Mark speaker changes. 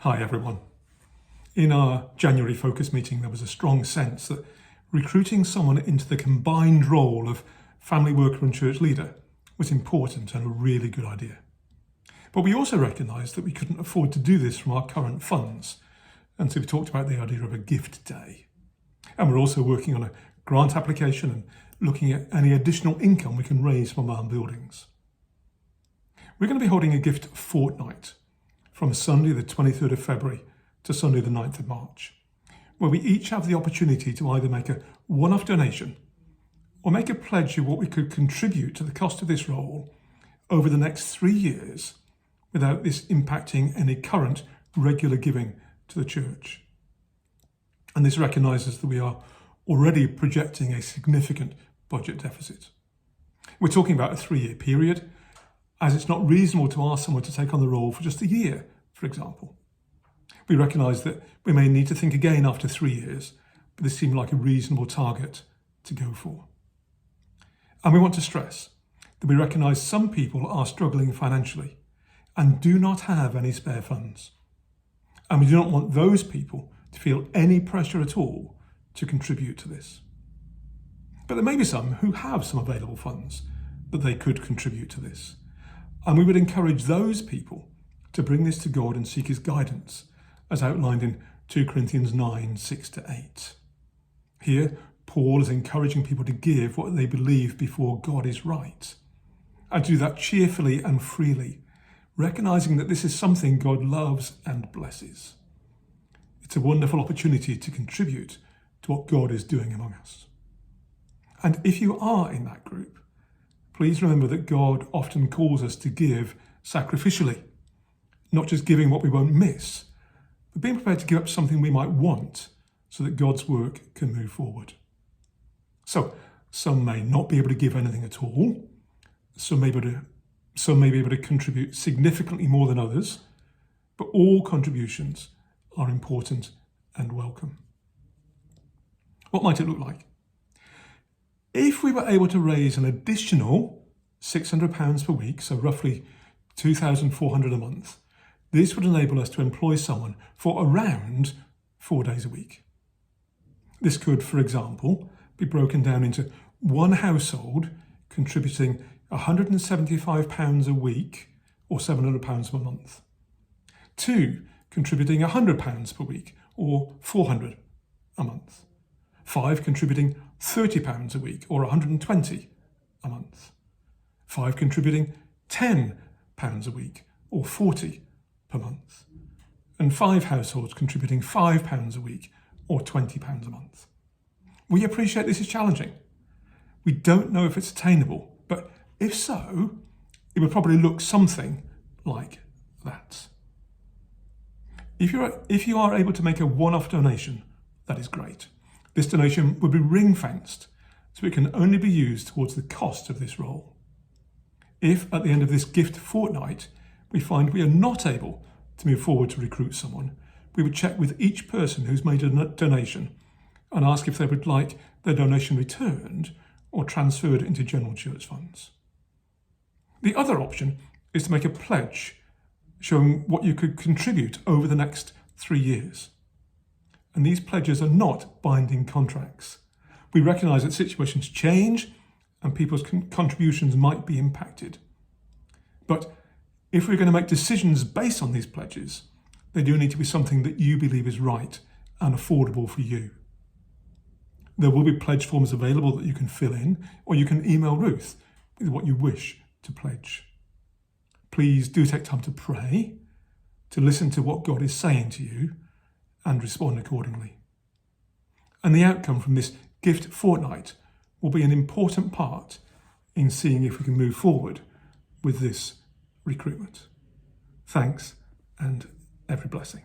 Speaker 1: Hi everyone. In our January focus meeting, there was a strong sense that recruiting someone into the combined role of family worker and church leader was important and a really good idea. But we also recognised that we couldn't afford to do this from our current funds, and so we talked about the idea of a gift day. And we're also working on a grant application and looking at any additional income we can raise from our buildings. We're going to be holding a gift fortnight from Sunday the 23rd of February to Sunday the 9th of March, where we each have the opportunity to either make a one-off donation or make a pledge of what we could contribute to the cost of this role over the next 3 years without this impacting any current regular giving to the church. And this recognises that we are already projecting a significant budget deficit. We're talking about a 3-year period, as it's not reasonable to ask someone to take on the role for just a year, for example. We recognise that we may need to think again after 3 years, but this seemed like a reasonable target to go for. And we want to stress that we recognise some people are struggling financially and do not have any spare funds. And we do not want those people to feel any pressure at all to contribute to this. But there may be some who have some available funds that they could contribute to this. And we would encourage those people to bring this to God and seek his guidance, as outlined in 2 Corinthians 9, 6-8. Here, Paul is encouraging people to give what they believe before God is right, and do that cheerfully and freely, recognising that this is something God loves and blesses. It's a wonderful opportunity to contribute to what God is doing among us. And if you are in that group, please remember that God often calls us to give sacrificially, not just giving what we won't miss, but being prepared to give up something we might want so that God's work can move forward. So, some may not be able to give anything at all. Some may be able to contribute significantly more than others, but all contributions are important and welcome. What might it look like? If we were able to raise an additional £600 per week, so roughly £2,400 a month, this would enable us to employ someone for around 4 days a week. This could, for example, be broken down into one household contributing £175 a week or £700 per month, 2 contributing £100 per week or £400 a month, 5 contributing £30 a week or £120 a month, 5 contributing £10 a week or £40 per month, and 5 households contributing £5 a week or £20 a month. We appreciate this is challenging. We don't know if it's attainable, but if so, it would probably look something like that. If you are able to make a one-off donation, that is great. This donation would be ring-fenced, so it can only be used towards the cost of this role. If, at the end of this gift fortnight, we find we are not able to move forward to recruit someone, we would check with each person who's made a donation and ask if they would like their donation returned or transferred into general church funds. The other option is to make a pledge showing what you could contribute over the next 3 years. And these pledges are not binding contracts. We recognise that situations change and people's contributions might be impacted. But if we're going to make decisions based on these pledges, they do need to be something that you believe is right and affordable for you. There will be pledge forms available that you can fill in, or you can email Ruth with what you wish to pledge. Please do take time to pray, to listen to what God is saying to you, and respond accordingly. And the outcome from this gift fortnight will be an important part in seeing if we can move forward with this recruitment. Thanks, and every blessing.